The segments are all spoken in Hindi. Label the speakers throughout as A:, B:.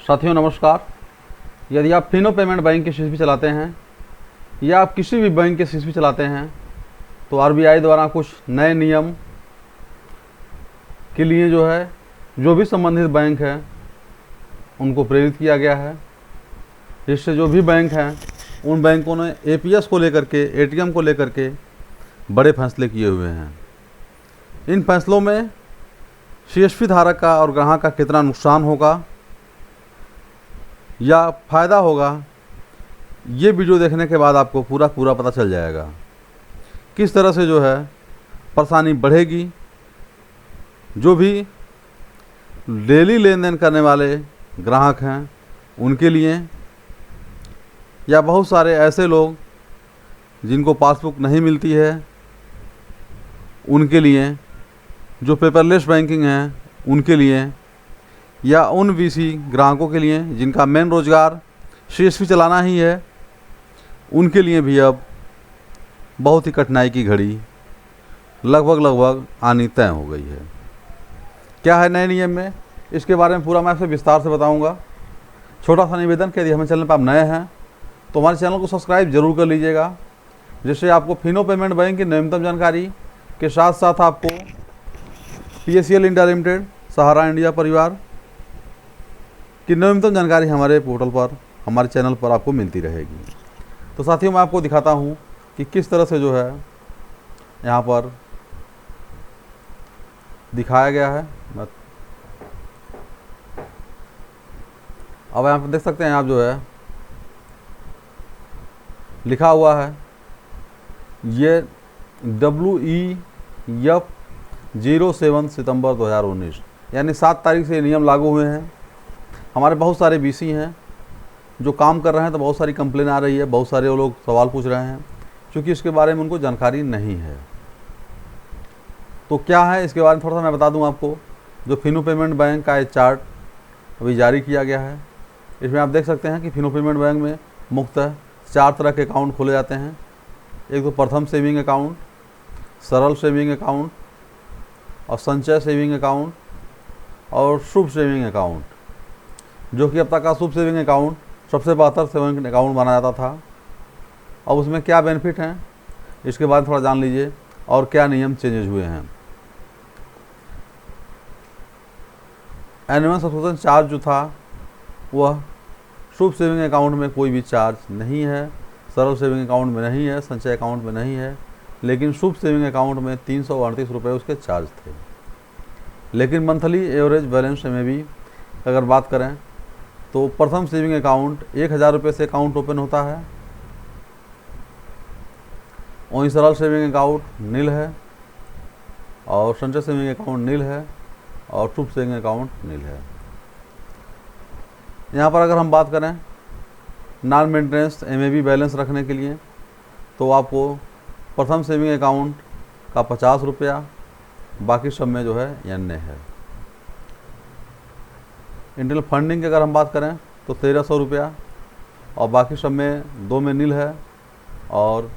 A: साथियों नमस्कार। यदि आप फिनो पेमेंट बैंक की सिस्टम चलाते हैं या आप किसी भी बैंक के सिस्टम चलाते हैं तो आरबीआई द्वारा कुछ नए नियम के लिए जो भी संबंधित बैंक है उनको प्रेरित किया गया है, जिससे जो भी बैंक हैं उन बैंकों ने एपीएस को लेकर के, एटीएम को लेकर के बड़े फैसले किए हुए हैं। इन फैसलों में सीएसपी धारक का और ग्राहक का कितना नुकसान होगा या फ़ायदा होगा, ये वीडियो देखने के बाद आपको पूरा पता चल जाएगा। किस तरह से परेशानी बढ़ेगी जो भी डेली लेन देन करने वाले ग्राहक हैं उनके लिए, या बहुत सारे ऐसे लोग जिनको पासबुक नहीं मिलती है उनके लिए, जो पेपरलेस बैंकिंग है उनके लिए, या उन वीसी ग्राहकों के लिए जिनका मेन रोज़गार सीएसपी चलाना ही है, उनके लिए भी अब बहुत ही कठिनाई की घड़ी लगभग आनी तय हो गई है। क्या है नए नियम में, इसके बारे में पूरा मैं आपसे विस्तार से बताऊंगा। छोटा सा निवेदन कि यदि हमारे चैनल पर आप नए हैं तो हमारे चैनल को सब्सक्राइब जरूर कर लीजिएगा, जिससे आपको फिनो पेमेंट बैंक की नवीनतम जानकारी के साथ साथ आपको पीएससीएल इंडिया लिमिटेड, सहारा इंडिया परिवार की नवीनतम जानकारी हमारे पोर्टल पर, हमारे चैनल पर आपको मिलती रहेगी। तो साथियों मैं आपको दिखाता हूँ कि किस तरह से यहाँ पर दिखाया गया है। अब यहाँ पर देख सकते हैं आप लिखा हुआ है ये WEF 07 सितंबर 2019, यानी 7 तारीख से ये नियम लागू हुए हैं। हमारे बहुत सारे बीसी हैं जो काम कर रहे हैं, तो बहुत सारी कंप्लेन आ रही है, बहुत सारे वो लोग सवाल पूछ रहे हैं क्योंकि इसके बारे में उनको जानकारी नहीं है। तो क्या है इसके बारे में थोड़ा सा मैं बता दूं आपको। जो फिनो पेमेंट बैंक का ये चार्ट अभी जारी किया गया है, इसमें आप देख सकते हैं कि फिनो पेमेंट बैंक में मुख्यतः 4 तरह के अकाउंट खोले जाते हैं। एक तो प्रथम सेविंग अकाउंट, सरल सेविंग अकाउंट और संचय सेविंग अकाउंट और शुभ सेविंग अकाउंट, जो कि अब तक का शुभ सेविंग अकाउंट सबसे बेहतर सेविंग अकाउंट माना जाता था। अब उसमें क्या बेनिफिट हैं इसके बारे में थोड़ा जान लीजिए और क्या नियम चेंजेज हुए हैं। एनुअल सब्सक्रिप्शन चार्ज जो था वह शुभ सेविंग अकाउंट में कोई भी चार्ज नहीं है, सरल सेविंग अकाउंट में नहीं है, संचय अकाउंट में नहीं है, लेकिन शुभ सेविंग अकाउंट में 338 रुपये उसके चार्ज थे। लेकिन मंथली एवरेज बैलेंस में भी अगर बात करें तो प्रथम सेविंग अकाउंट 1000 रुपये से अकाउंट ओपन होता है, वहीं सरल सेविंग अकाउंट नील है और संचय सेविंग अकाउंट नील है और शुभ सेविंग अकाउंट नील है। यहाँ पर अगर हम बात करें नॉन मेंटेनेंस MAB बैलेंस रखने के लिए तो आपको प्रथम सेविंग अकाउंट का 50 रुपया, बाकी सब में अन्य है। इंटरनल फंडिंग की अगर हम बात करें तो 1300 रुपया और बाकी सब में 2 में नील है और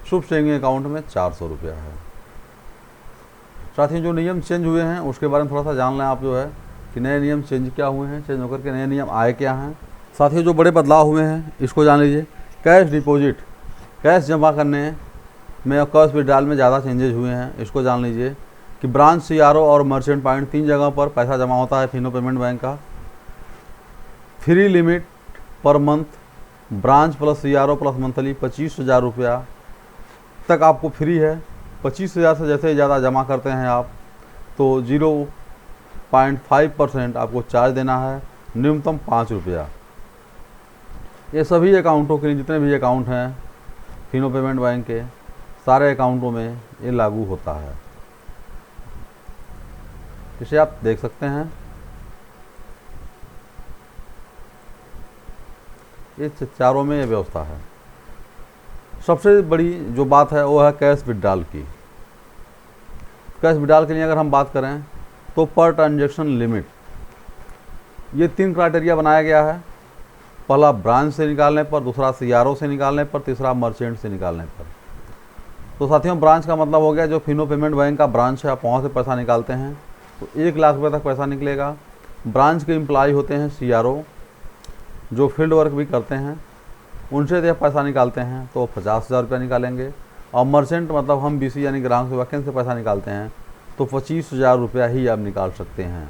A: शुभ सेविंग अकाउंट में 400 रुपया है। साथ ही जो नियम चेंज हुए हैं उसके बारे में थोड़ा सा जान लें आप कि नए नियम चेंज क्या हुए हैं, चेंज होकर के नए नियम आए क्या हैं। साथ ही जो बड़े बदलाव हुए हैं इसको जान लीजिए। कैश डिपॉजिट, कैश जमा करने में और कैश विड्रॉल में ज़्यादा चेंजेज हुए हैं, इसको जान लीजिए कि ब्रांच CRO और मर्चेंट पॉइंट 3 जगह पर पैसा जमा होता है फिनो पेमेंट बैंक का। Free limit per month branch plus CRO plus monthly 25,000 रुपया तक आपको फ्री है। 25,000 से जैसे ज़्यादा जमा करते हैं आप तो 0.5% आपको चार्ज देना है, न्यूनतम 5 रुपया। ये सभी अकाउंटों के लिए, जितने भी अकाउंट हैं फिनो पेमेंट बैंक के, सारे अकाउंटों में ये लागू होता है। इसे आप देख सकते हैं। इस चारों में ये व्यवस्था है। सबसे बड़ी जो बात है वो है कैश विड्रॉल की। कैश विड्रॉल के लिए अगर हम बात करें तो पर ट्रांजैक्शन लिमिट, ये 3 क्राइटेरिया बनाया गया है। पहला ब्रांच से निकालने पर, दूसरा CRO से निकालने पर, तीसरा मर्चेंट से निकालने पर। तो साथियों ब्रांच का मतलब हो गया जो फिनो पेमेंट बैंक का ब्रांच है, आप वहाँ से पैसा निकालते हैं तो 1 लाख रुपये तक पैसा निकलेगा। ब्रांच के एम्प्लॉय होते हैं CRO, जो फील्ड वर्क भी करते हैं, उनसे जब पैसा निकालते हैं तो 50,000 रुपया निकालेंगे। और मर्चेंट मतलब हम BC यानी ग्राहक सेवा केंद्र से पैसा निकालते हैं तो 25,000 रुपया ही आप निकाल सकते हैं।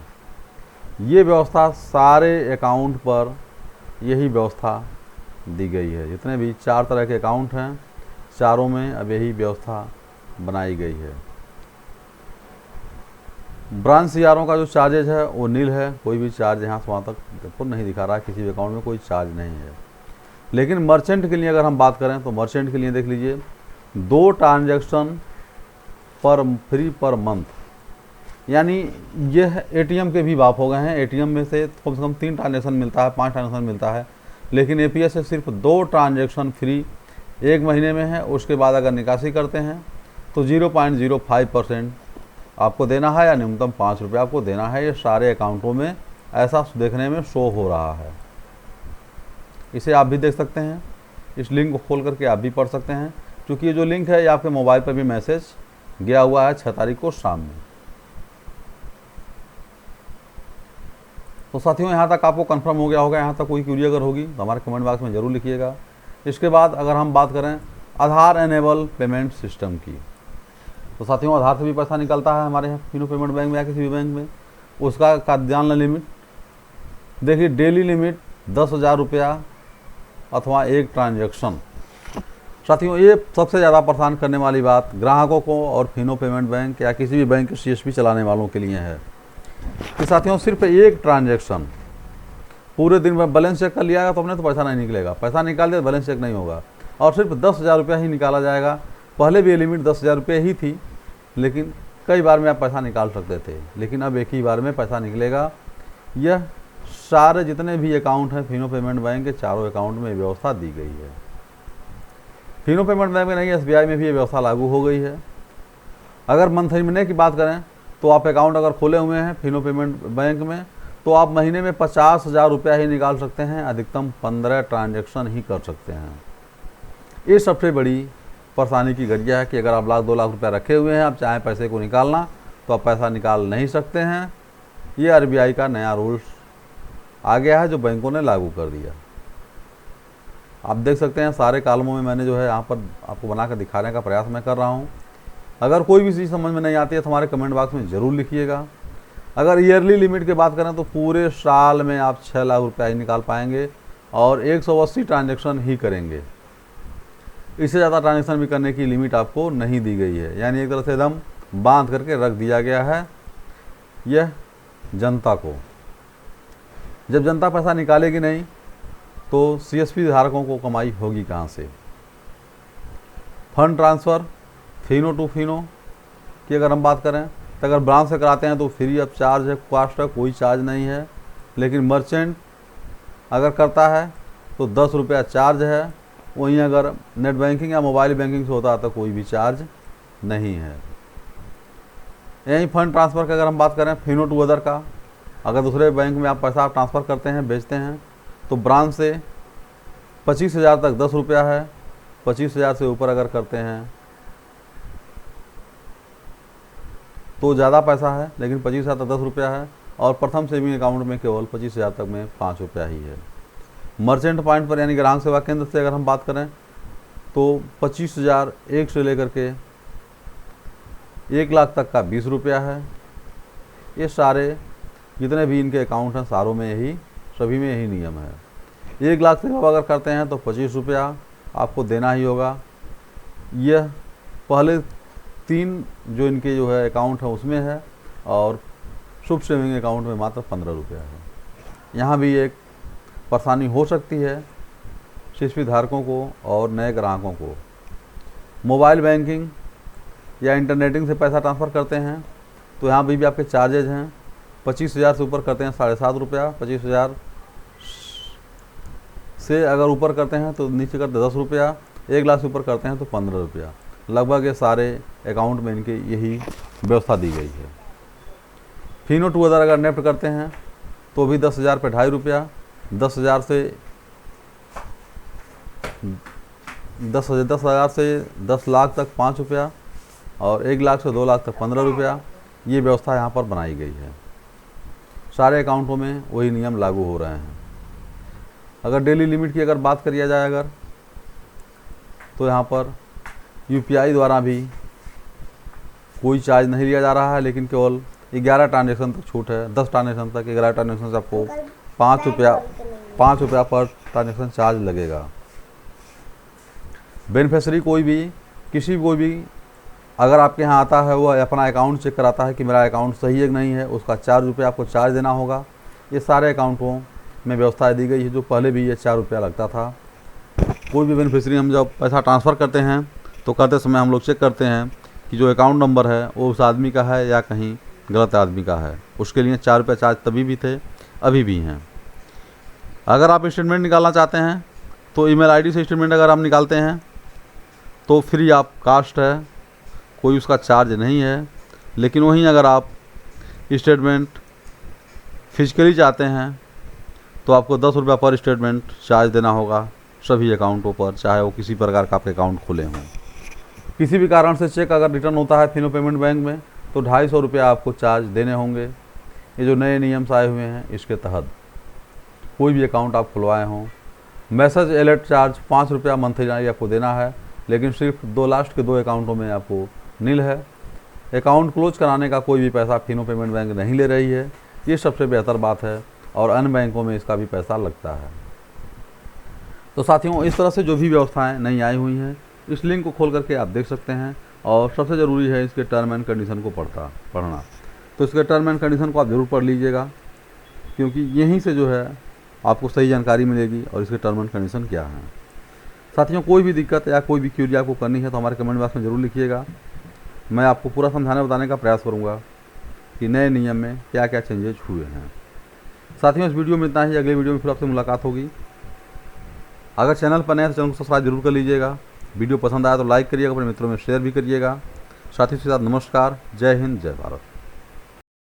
A: ये व्यवस्था सारे अकाउंट पर यही व्यवस्था दी गई है। जितने भी 4 तरह के अकाउंट हैं, चारों में अब यही व्यवस्था बनाई गई है। ब्रांच CRO का जो चार्जेज है वो नील है, कोई भी चार्ज यहाँ से वहाँ तक आपको नहीं दिखा रहा है, किसी भी अकाउंट में कोई चार्ज नहीं है। लेकिन मर्चेंट के लिए अगर हम बात करें तो मर्चेंट के लिए देख लीजिए, 2 ट्रांजैक्शन फ्री पर मंथ, यानी यह ATM के भी बाप हो गए हैं। ATM में से कम 3 ट्रांजैक्शन मिलता है, 5 ट्रांजैक्शन मिलता है, लेकिन APS से सिर्फ 2 ट्रांजैक्शन फ्री 1 महीने में है। उसके बाद अगर निकासी करते हैं तो 0.05% आपको देना है, या न्यूनतम 5 रुपये आपको देना है। ये सारे अकाउंटों में ऐसा देखने में शो हो रहा है। इसे आप भी देख सकते हैं, इस लिंक को खोल करके आप भी पढ़ सकते हैं, क्योंकि ये जो लिंक है ये आपके मोबाइल पर भी मैसेज गया हुआ है 6 तारीख को शाम में। तो साथियों, यहाँ तक आपको कंफर्म हो गया होगा। यहाँ तक कोई क्यूरी अगर होगी तो हमारे कमेंट बॉक्स में ज़रूर लिखिएगा। इसके बाद अगर हम बात करें आधार एनेबल पेमेंट सिस्टम की, तो साथियों आधार से भी पैसा निकलता है हमारे यहाँ फिनो पेमेंट बैंक में या किसी भी बैंक में। उसका खाद्यान्न लिमिट देखिए, डेली लिमिट 10,000 रुपया अथवा 1 ट्रांजैक्शन। साथियों, ये सबसे ज़्यादा परेशान करने वाली बात ग्राहकों को और फिनो पेमेंट बैंक या किसी भी बैंक के CSP चलाने वालों के लिए है कि साथियों सिर्फ 1 ट्रांजैक्शन पूरे दिन में बैलेंस चेक कर लिया तो अपने तो पैसा नहीं निकलेगा, पैसा निकाल दिया बैलेंस चेक नहीं होगा, और सिर्फ 10,000 रुपया ही निकाला जाएगा। पहले भी ये लिमिट 10,000 रुपये ही थी, लेकिन कई बार में आप पैसा निकाल सकते थे, लेकिन अब एक ही बार में पैसा निकलेगा। यह सारे जितने भी अकाउंट हैं फिनो पेमेंट बैंक के, चारों अकाउंट में व्यवस्था दी गई है। फिनो पेमेंट बैंक में नहीं, SBI में भी ये व्यवस्था लागू हो गई है। अगर मंथली महीने की बात करें तो आप अकाउंट अगर खोले हुए हैं फिनो पेमेंट बैंक में तो आप महीने में 50,000 रुपया ही निकाल सकते हैं, अधिकतम 15 ट्रांजैक्शन ही कर सकते हैं। ये सबसे बड़ी परेशानी की घड़िया है कि अगर आप 1,00,000 2,00,000 रुपया रखे हुए हैं, आप चाहें पैसे को निकालना तो आप पैसा निकाल नहीं सकते हैं। ये RBI का नया रूल्स आ गया है जो बैंकों ने लागू कर दिया। आप देख सकते हैं सारे कॉलमों में मैंने जो है यहाँ पर आपको बना कर दिखाने का प्रयास मैं कर रहा हूँ। अगर कोई भी चीज़ समझ में नहीं आती है तो हमारे कमेंट बॉक्स में ज़रूर लिखिएगा। अगर ईयरली लिमिट की बात करें तो पूरे साल में आप 6 लाख रुपया ही निकाल पाएंगे और 180 ट्रांजैक्शन ही करेंगे। इससे ज़्यादा ट्रांजैक्शन भी करने की लिमिट आपको नहीं दी गई है, यानी एक तरह से एकदम बांध करके रख दिया गया है यह जनता को। जब जनता पैसा निकालेगी नहीं तो CSP धारकों को कमाई होगी कहाँ से। Fund transfer Fino to Fino की अगर हम बात करें तो अगर ब्रांच से कराते हैं तो फ्री ऑफ चार्ज है, कॉस्ट है, कोई चार्ज नहीं है। लेकिन मर्चेंट अगर करता है तो 10 रुपया चार्ज है। वहीं अगर नेट बैंकिंग या मोबाइल बैंकिंग से होता है तो कोई भी चार्ज नहीं है। यहीं फंड ट्रांसफ़र की अगर हम बात करें फिनो टू अदर का, अगर दूसरे बैंक में आप पैसा ट्रांसफ़र करते हैं, भेजते हैं, तो ब्रांच से 25,000 तक 10 रुपया है। 25,000 से ऊपर अगर करते हैं तो ज़्यादा पैसा है, लेकिन 25,000 तक 10 रुपया है। और प्रथम सेविंग अकाउंट में केवल 25,000 तक में 5 रुपया ही है। मर्चेंट पॉइंट पर यानी ग्राहक सेवा केंद्र से अगर हम बात करें तो 25,000 एक से लेकर के 1 लाख तक का 20 रुपया है। ये सारे जितने भी इनके अकाउंट हैं सारों में यही, सभी में यही नियम है। 1 लाख से अगर करते हैं तो 25 रुपया आपको देना ही होगा। यह पहले 3 जो इनके जो है अकाउंट है उसमें है, और शुभ सेविंग अकाउंट में मात्र 15 रुपया है। यहाँ भी एक परेशानी हो सकती है CSP धारकों को और नए ग्राहकों को। मोबाइल बैंकिंग या इंटरनेटिंग से पैसा ट्रांसफ़र करते हैं तो यहाँ भी आपके चार्जेज हैं। 25,000 से ऊपर करते हैं 7.5 रुपया, 25,000 से अगर ऊपर करते हैं तो नीचे करते 10 रुपया, 1 लाख से ऊपर करते हैं तो 15 रुपया। लगभग ये सारे अकाउंट में इनके यही व्यवस्था दी गई है। फिनो टू अदर अगर नेफ्ट करते हैं तो भी 10,000 पे 2.5 रुपया, 10,000 से 10 लाख तक 5 रुपया, और 1 लाख से 2 लाख तक 15 रुपया। ये व्यवस्था यहाँ पर बनाई गई है। सारे अकाउंटों में वही नियम लागू हो रहे हैं। अगर डेली लिमिट की अगर बात करिए जाए अगर, तो यहाँ पर यूपीआई द्वारा भी कोई चार्ज नहीं लिया जा रहा है, लेकिन केवल 11 ट्रांजेक्शन तक छूट है। 10 ट्रांजेक्शन तक, 11 ट्रांजेक्शन से आपको 5 रुपया पर ट्रांजेक्शन चार्ज लगेगा। बेनिफिशरी कोई भी अगर आपके यहाँ आता है, वो अपना अकाउंट चेक कराता है कि मेरा अकाउंट सही है कि नहीं है, उसका 4 रुपये आपको चार्ज देना होगा। ये सारे अकाउंटों में व्यवस्था दी गई है, जो पहले भी ये 4 रुपया लगता था। कोई भी बेनिफिशरी हम जब पैसा ट्रांसफ़र करते हैं तो करते समय हम लोग चेक करते हैं कि जो अकाउंट नंबर है वो उस आदमी का है या कहीं गलत आदमी का है। उसके लिए 4 रुपये चार्ज तभी भी थे, अभी भी हैं। अगर आप स्टेटमेंट निकालना चाहते हैं तो ईमेल आईडी से स्टेटमेंट अगर आप निकालते हैं तो फ्री ऑफ कास्ट है, कोई उसका चार्ज नहीं है। लेकिन वहीं अगर आप स्टेटमेंट फिजिकली चाहते हैं तो आपको 10 रुपया पर स्टेटमेंट चार्ज देना होगा सभी अकाउंटों पर, चाहे वो किसी प्रकार का आपके अकाउंट खुले हों। किसी भी कारण से चेक अगर रिटर्न होता है फिनो पेमेंट बैंक में तो 250 रुपया आपको चार्ज देने होंगे। ये जो नए नियम आए हुए हैं इसके तहत कोई भी अकाउंट आप खुलवाए हों, मैसेज अलर्ट चार्ज 5 रुपया मंथली आपको देना है, लेकिन सिर्फ लास्ट के 2 अकाउंटों में आपको नील है। अकाउंट क्लोज कराने का कोई भी पैसा फिनो पेमेंट बैंक नहीं ले रही है, ये सबसे बेहतर बात है, और अन्य बैंकों में इसका भी पैसा लगता है। तो साथियों, इस तरह से जो भी व्यवस्थाएं नई आई हुई हैं, इस लिंक को खोल करके आप देख सकते हैं। और सबसे ज़रूरी है इसके टर्म एंड कंडीशन को पढ़ना। तो इसके टर्म एंड कंडीशन को आप ज़रूर पढ़ लीजिएगा, क्योंकि यहीं से जो है आपको सही जानकारी मिलेगी और इसके टर्म एंड कंडीशन क्या हैं। साथियों, कोई भी दिक्कत या कोई भी क्यूरी आपको करनी है तो हमारे कमेंट बॉक्स में ज़रूर लिखिएगा। मैं आपको पूरा समझाने बताने का प्रयास करूँगा कि नए नियम में क्या क्या चेंजेज हुए हैं। साथियों, इस वीडियो में इतना ही। अगले वीडियो में फिर आपसे मुलाकात होगी। अगर चैनल पर नए हैं तो चैनल को सब्सक्राइब जरूर कर लीजिएगा। वीडियो पसंद आया तो लाइक करिएगा, अपने मित्रों में शेयर भी करिएगा। साथ ही साथ नमस्कार, जय हिंद, जय भारत।